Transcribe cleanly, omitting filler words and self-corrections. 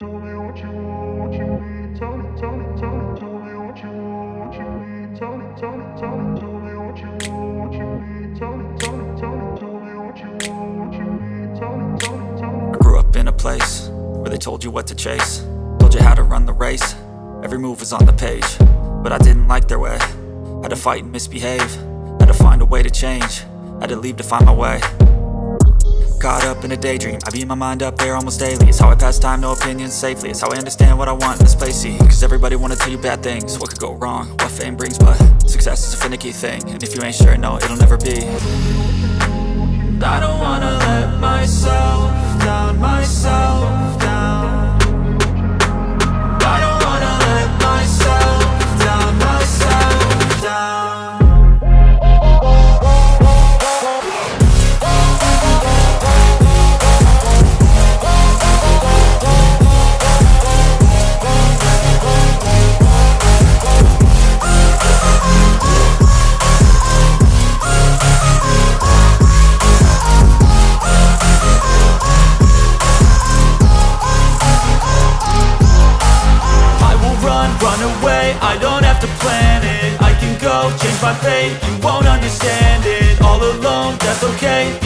Tell me what you want, what you need. Tell me, tell me, tell me. Tell me what you want, what you need. Tell me, tell me, tell me. Tell me what you want, what you need. Tell me, tell me, tell me. Tell me what you want, what you need. Tell me, tell me, tell me. I grew up in a place where they told you what to chase, told you how to run the race. Every move was on the page, but I didn't like their way. Had to fight and misbehave, had to find a way to change, had to leave to find my way. Caught up in a daydream, I beat my mind up there almost daily. It's how I pass time, no opinions safely. It's how I understand what I want in this place, see. Cause everybody wanna tell you bad things, what could go wrong, what fame brings. But success is a finicky thing, and if you ain't sure, no, it'll never be. I don't wanna let myself down, myself down. I don't wanna let myself down, myself down. Run away, I don't have to plan it. I can go, change my fate, you won't understand it. All alone, that's okay.